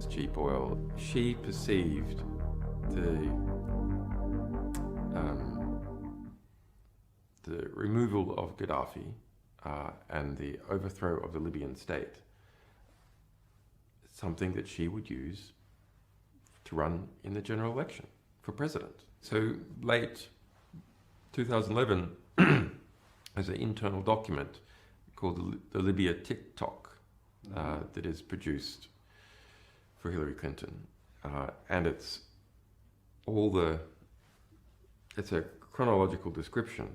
its cheap oil. She perceived the removal of Gaddafi and the overthrow of the Libyan state something that she would use to run in the general election for president. So late 2011, there's an internal document called the Libya TikTok that is produced for Hillary Clinton, and it's a chronological description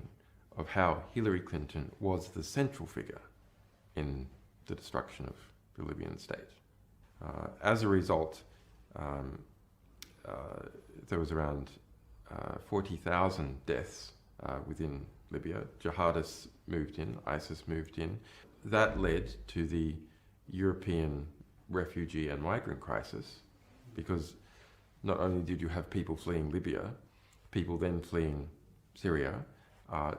of how Hillary Clinton was the central figure in the destruction of the Libyan state. As a result, there was around 40,000 deaths within Libya. Jihadists moved in, ISIS moved in. That led to the European refugee and migrant crisis, because not only did you have people fleeing Libya, people then fleeing Syria,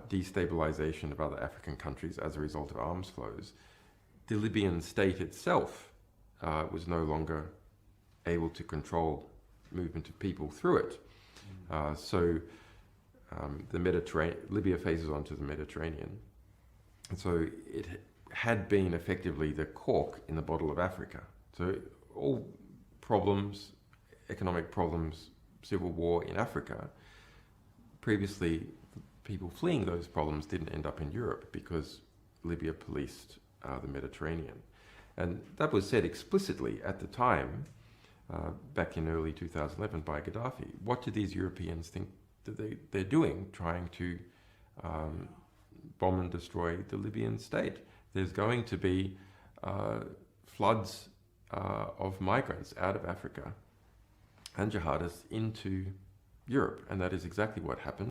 destabilization of other African countries as a result of arms flows. The Libyan state itself was no longer able to control movement of people through it. So the Libya faces onto the Mediterranean. And so it had been effectively the cork in the bottle of Africa. So all problems, economic problems, civil war in Africa, previously people fleeing those problems didn't end up in Europe because Libya policed the Mediterranean. And that was said explicitly at the time, back in early 2011 by Gaddafi. What do these Europeans think that they're doing, trying to bomb and destroy the Libyan state? There's going to be floods of migrants out of Africa and jihadists into Europe, and that is exactly what happened.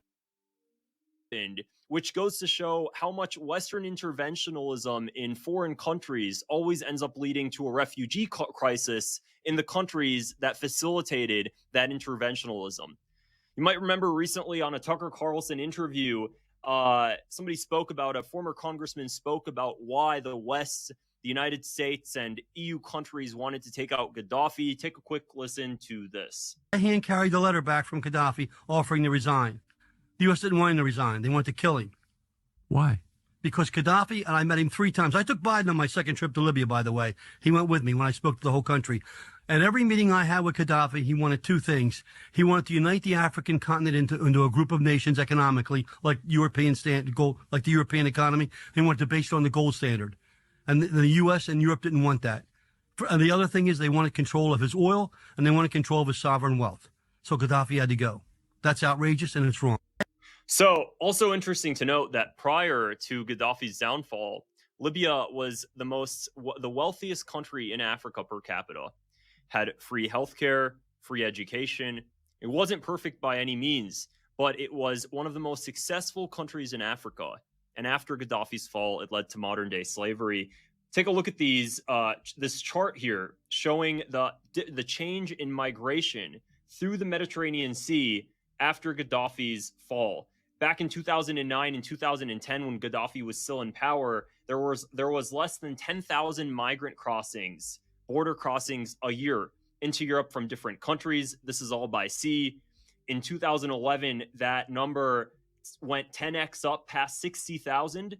Which goes to show how much Western interventionalism in foreign countries always ends up leading to a refugee crisis in the countries that facilitated that interventionalism. You might remember recently on a Tucker Carlson interview, a former congressman spoke about why the West, the United States, and EU countries wanted to take out Gaddafi. Take a quick listen to this. I hand carried the letter back from Gaddafi offering to resign. The U.S. didn't want him to resign. They wanted to kill him. Why? Because Gaddafi, and I met him 3 times. I took Biden on my second trip to Libya, by the way. He went with me when I spoke to the whole country. And every meeting I had with Gaddafi, he wanted 2 things. He wanted to unite the African continent into a group of nations economically, like the European economy. He wanted to base it on the gold standard. And the U.S. and Europe didn't want that. And the other thing is they wanted control of his oil, and they wanted control of his sovereign wealth. So Gaddafi had to go. That's outrageous, and it's wrong. So, also interesting to note that prior to Gaddafi's downfall, Libya was the wealthiest country in Africa per capita. Had free healthcare, free education. It wasn't perfect by any means, but it was one of the most successful countries in Africa. And after Gaddafi's fall, it led to modern-day slavery. Take a look at this chart here showing the change in migration through the Mediterranean Sea after Gaddafi's fall. Back in 2009 and 2010, when Gaddafi was still in power, there was less than 10,000 migrant crossings, border crossings a year into Europe from different countries. This is all by sea. In 2011, that number went 10x up past 60,000.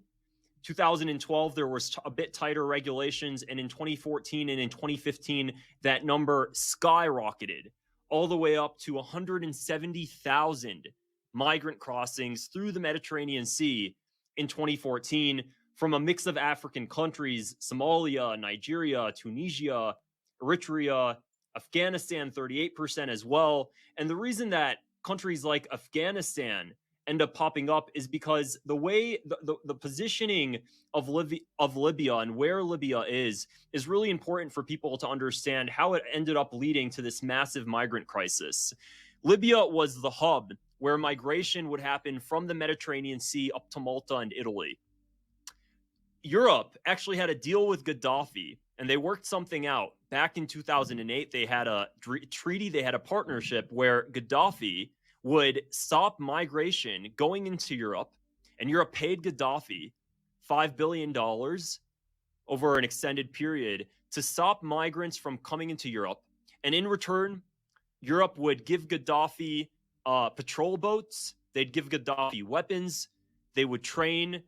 2012, there was a bit tighter regulations. And in 2014 and in 2015, that number skyrocketed all the way up to 170,000 migrant crossings through the Mediterranean Sea in 2014 from a mix of African countries: Somalia, Nigeria, Tunisia, Eritrea, Afghanistan, 38% as well. And the reason that countries like Afghanistan end up popping up is because the way the positioning of Libya and where Libya is really important for people to understand how it ended up leading to this massive migrant crisis. Libya was the hub where migration would happen from the Mediterranean Sea up to Malta and Italy. Europe actually had a deal with Gaddafi, and they worked something out. Back in 2008, they had a treaty, they had a partnership where Gaddafi would stop migration going into Europe, and Europe paid Gaddafi $5 billion over an extended period to stop migrants from coming into Europe. And in return, Europe would give Gaddafi patrol boats. They'd give Gaddafi weapons. They would train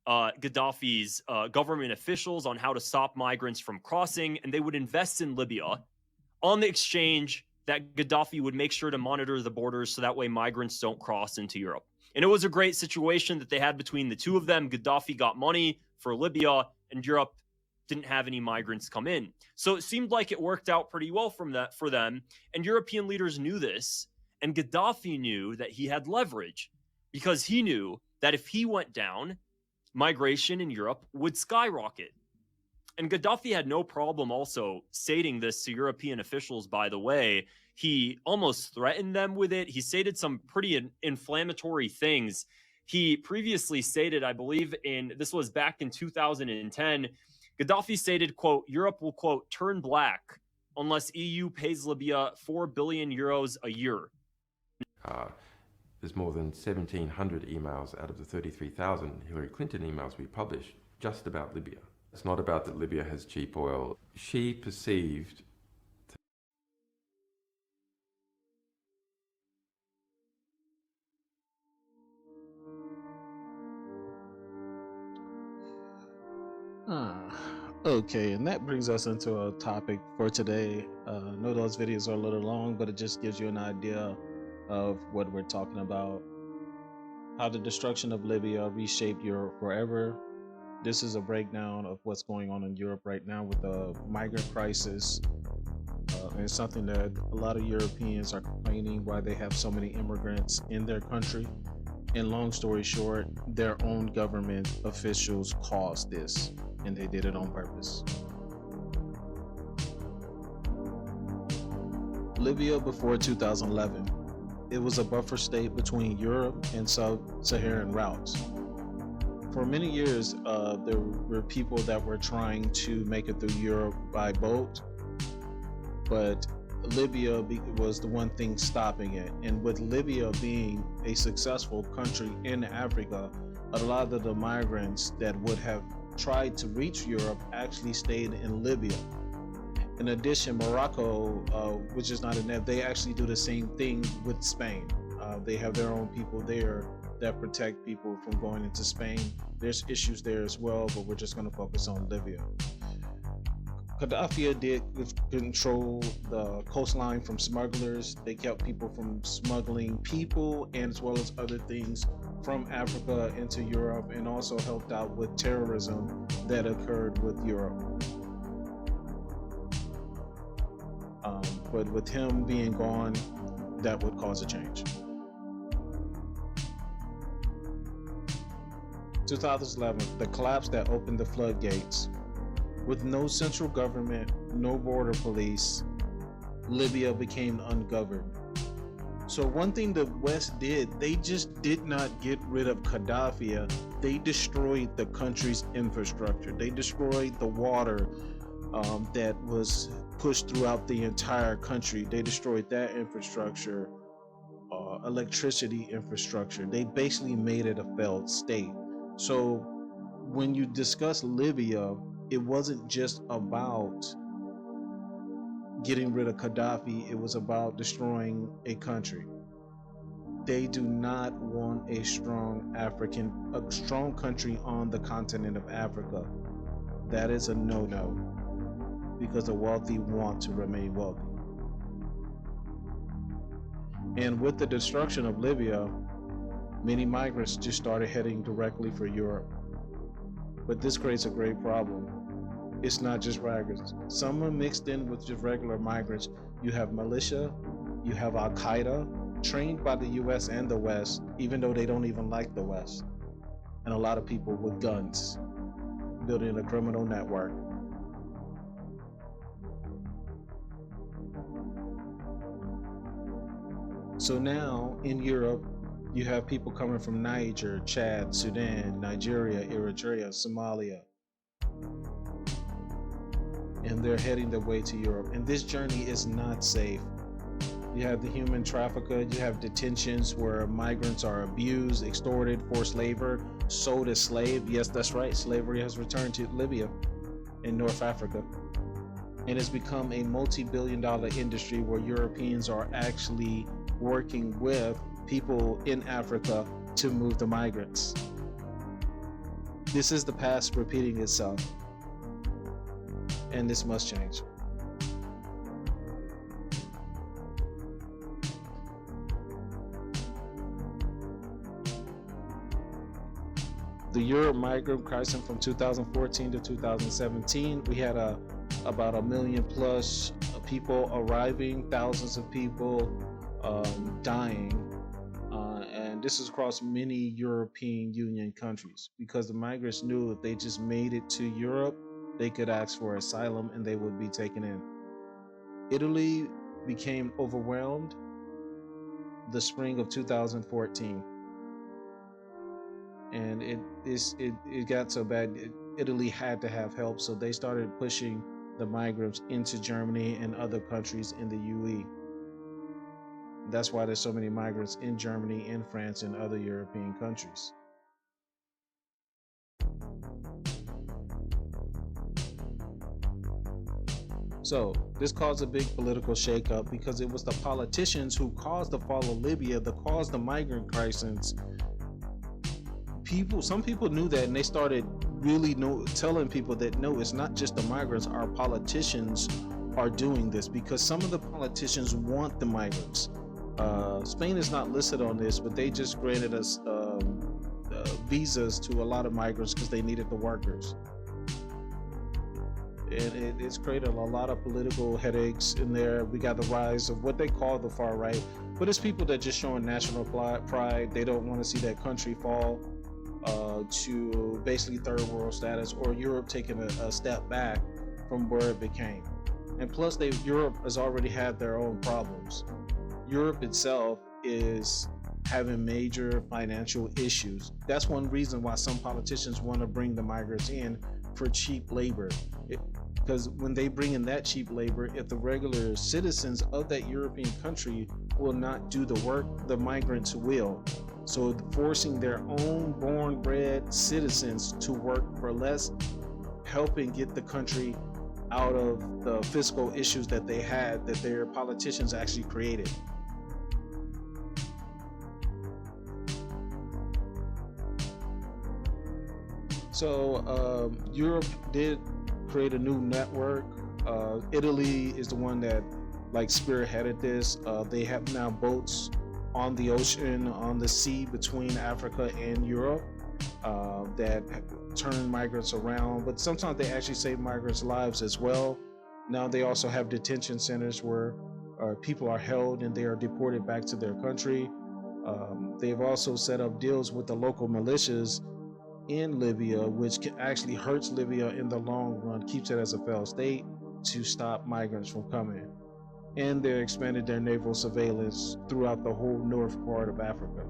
Gaddafi's government officials on how to stop migrants from crossing, and they would invest in Libya on the exchange that Gaddafi would make sure to monitor the borders so that way migrants don't cross into Europe. And it was a great situation that they had between the two of them. Gaddafi got money for Libya, and Europe didn't have any migrants come in. So it seemed like it worked out pretty well for them. And European leaders knew this, and Gaddafi knew that he had leverage because he knew that if he went down, migration in Europe would skyrocket. And Gaddafi had no problem also stating this to European officials, by the way. He almost threatened them with it. He stated some pretty inflammatory things. He previously stated, I believe this was back in 2010, Gaddafi stated, quote, Europe will, quote, turn black unless EU pays Libya 4 billion euros a year. There's more than 1,700 emails out of the 33,000 Hillary Clinton emails we published just about Libya. It's not about that Libya has cheap oil. She perceived Okay, and that brings us into a topic for today. I know those videos are a little long, but it just gives you an idea of what we're talking about. How the destruction of Libya reshaped Europe forever. This is a breakdown of what's going on in Europe right now with the migrant crisis. And something that a lot of Europeans are complaining why they have so many immigrants in their country. And long story short, their own government officials caused this, and they did it on purpose. Libya before 2011. It was a buffer state between Europe and sub-Saharan routes. For many years, there were people that were trying to make it through Europe by boat, but Libya was the one thing stopping it. And with Libya being a successful country in Africa, a lot of the migrants that would have tried to reach Europe actually stayed in Libya. In addition, Morocco, which is not in there, they actually do the same thing with Spain. They have their own people there that protect people from going into Spain. There's issues there as well, but we're just going to focus on Libya. Gaddafi did control the coastline from smugglers. They kept people from smuggling people and as well as other things from Africa into Europe, and also helped out with terrorism that occurred with Europe. But with him being gone, that would cause a change. 2011, the collapse that opened the floodgates. With no central government, no border police, Libya became ungoverned. So one thing the West did, they just did not get rid of Gaddafi. They destroyed the country's infrastructure. They destroyed the water that was pushed throughout the entire country. They destroyed that infrastructure, electricity infrastructure. They basically made it a failed state. So when you discuss Libya, it wasn't just about getting rid of Gaddafi, it was about destroying a country. They do not want a strong country on the continent of Africa. That is a no-no, because the wealthy want to remain wealthy. And with the destruction of Libya, many migrants just started heading directly for Europe. But this creates a great problem. It's not just migrants. Some are mixed in with just regular migrants. You have militia, you have Al-Qaeda, trained by the US and the West, even though they don't even like the West. And a lot of people with guns, building a criminal network. So now in Europe, you have people coming from Niger, Chad, Sudan, Nigeria, Eritrea, Somalia. And they're heading their way to Europe. And this journey is not safe. You have the human trafficker, you have detentions where migrants are abused, extorted, forced labor, sold as slave. Yes, that's right, slavery has returned to Libya in North Africa. and it's become a multi-billion-dollar industry where Europeans are actually working with people in Africa to move the migrants. This is the past repeating itself, and this must change. The Europe migrant crisis from 2014 to 2017, we had about 1 million plus people arriving, thousands of people dying, and this is across many European Union countries, because the migrants knew if they just made it to Europe, they could ask for asylum and they would be taken in. Italy became overwhelmed the spring of 2014, and it got so bad Italy had to have help, so they started pushing the migrants into Germany and other countries in the UE. That's why there's so many migrants in Germany, in France, and other European countries. So this caused a big political shakeup because it was the politicians who caused the fall of Libya, that caused the migrant crisis. Some people knew that, and they started really telling people that no, it's not just the migrants, our politicians are doing this, because some of the politicians want the migrants. Spain is not listed on this, but they just granted us visas to a lot of migrants because they needed the workers. And it's created a lot of political headaches in there. We got the rise of what they call the far right, but it's people that just showing national pride. They don't want to see that country fall to basically third world status, or Europe taking a step back from where it became. And plus, Europe has already had their own problems. Europe itself is having major financial issues. That's one reason why some politicians want to bring the migrants in for cheap labor. Because when they bring in that cheap labor, if the regular citizens of that European country will not do the work, the migrants will. So forcing their own born bred citizens to work for less, helping get the country out of the fiscal issues that they had, that their politicians actually created. So Europe did create a new network. Italy is the one that spearheaded this. They have now boats on the ocean, on the sea between Africa and Europe that turn migrants around, but sometimes they actually save migrants' lives as well. Now they also have detention centers where people are held and they are deported back to their country. They've also set up deals with the local militias in Libya, which actually hurts Libya in the long run, keeps it as a failed state to stop migrants from coming. And they're expanded their naval surveillance throughout the whole north part of Africa.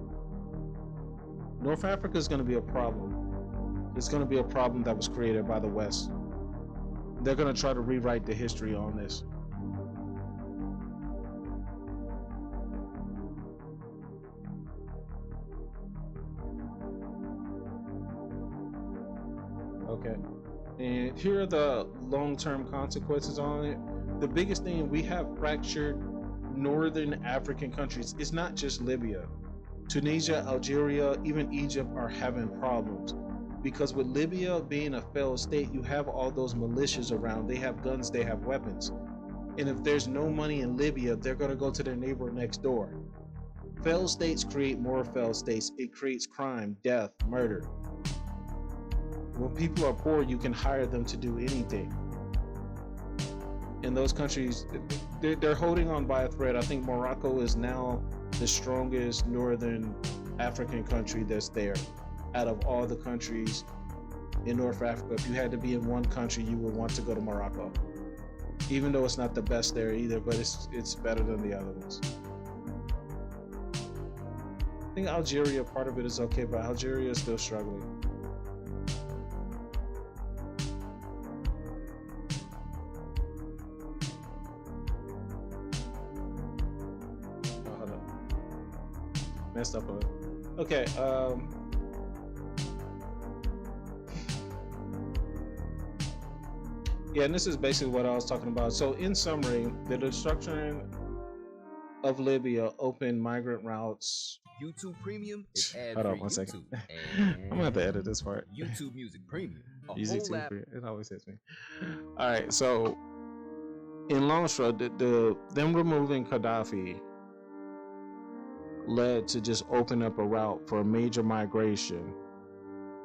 North Africa is going to be a problem. It's going to be a problem that was created by the West. They're going to try to rewrite the history on this. Okay, and here are the long-term consequences on it. The biggest thing, we have fractured northern African countries. It's not just Libya. Tunisia, Algeria, even Egypt are having problems because with Libya being a failed state, you have all those militias around. They have guns, they have weapons. And if there's no money in Libya, they're going to go to their neighbor next door. Failed states create more failed states. It creates crime, death, murder. When people are poor, you can hire them to do anything. In those countries, they're holding on by a thread. I think Morocco is now the strongest northern African country that's there out of all the countries in North Africa. If you had to be in one country, you would want to go to Morocco, even though it's not the best there either, but it's better than the other ones. I think Algeria, part of it is okay, but Algeria is still struggling. Messed up on it. Okay, Yeah, and this is basically what I was talking about. So, in summary, the destruction of Libya opened migrant routes. YouTube Premium is ad-free. Hold on 1 second. I'm gonna have to edit this part. YouTube Music Premium. YouTube Premium. It always hits me. All right, so in long short, them removing Gaddafi led to just open up a route for a major migration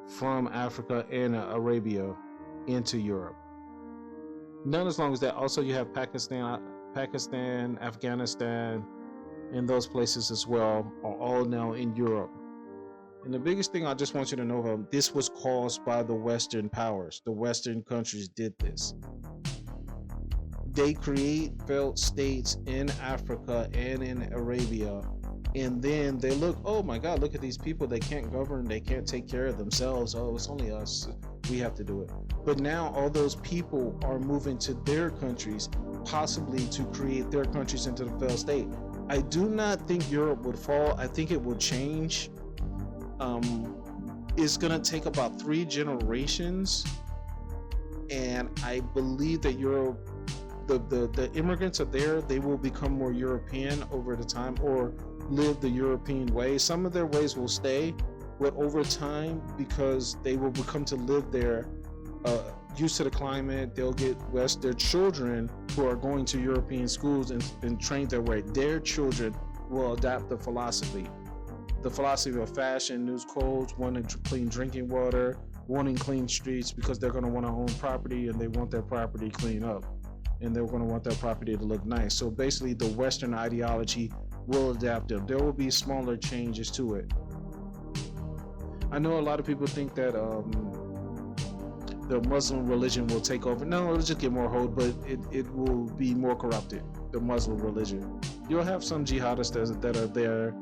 from Africa and Arabia into Europe. Not as long as that. Also, you have Pakistan, Afghanistan, and those places as well are all now in Europe. And the biggest thing I just want you to know, this was caused by the Western powers. The Western countries did this. They create failed states in Africa and in Arabia, and then they look, oh my God, look at these people. They can't govern. They can't take care of themselves. Oh, it's only us. We have to do it. But now all those people are moving to their countries, possibly to create their countries into the failed state. I do not think Europe would fall. I think it will change. It's gonna take about 3 generations, and I believe that Europe, the immigrants are there. They will become more European over the time, or live the European way. Some of their ways will stay, but over time, because they will become to live there, used to the climate, they'll get West. Their children who are going to European schools and trained their way, their children will adapt the philosophy of fashion, news codes, wanting clean drinking water, wanting clean streets, because they're going to want to own property and they want their property cleaned up, and they're going to want their property to look nice. So basically, the Western ideology will adapt them. There will be smaller changes to it. I know a lot of people think that the Muslim religion will take over. No, it'll just get more hold, but it will be more corrupted, the Muslim religion. You'll have some jihadists that are there,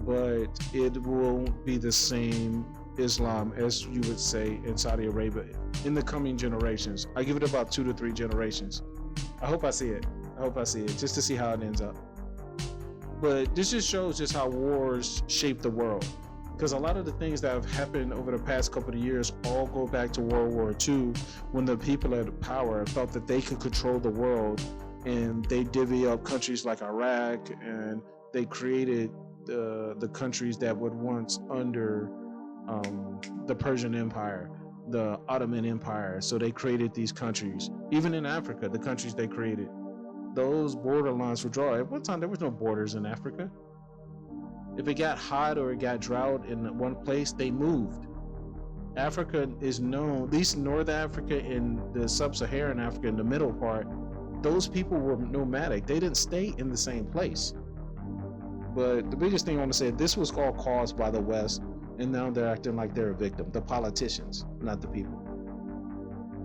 but it won't be the same Islam as you would say in Saudi Arabia in the coming generations. I give it about 2 to 3 generations. I hope I see it. Just to see how it ends up. But this just shows just how wars shape the world. Because a lot of the things that have happened over the past couple of years all go back to World War II, when the people at power felt that they could control the world, and they divvy up countries like Iraq, and they created the countries that were once under the Persian Empire, the Ottoman Empire. So they created these countries. Even in Africa, the countries they created, those border lines were drawn. At one time, there was no borders in Africa. If it got hot or it got drought in one place, they moved. Africa is known, at least North Africa and the Sub-Saharan Africa in the middle part, those people were nomadic. They didn't stay in the same place. But the biggest thing I want to say, this was all caused by the West, and now they're acting like they're a victim. The politicians, not the people.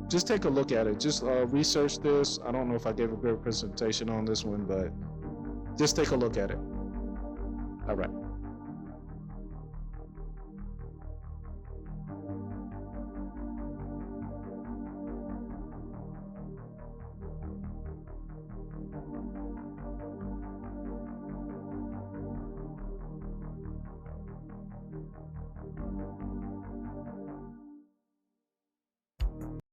Just take a look at it. Just research this. I don't know if I gave a good presentation on this one, but just take a look at it. All right.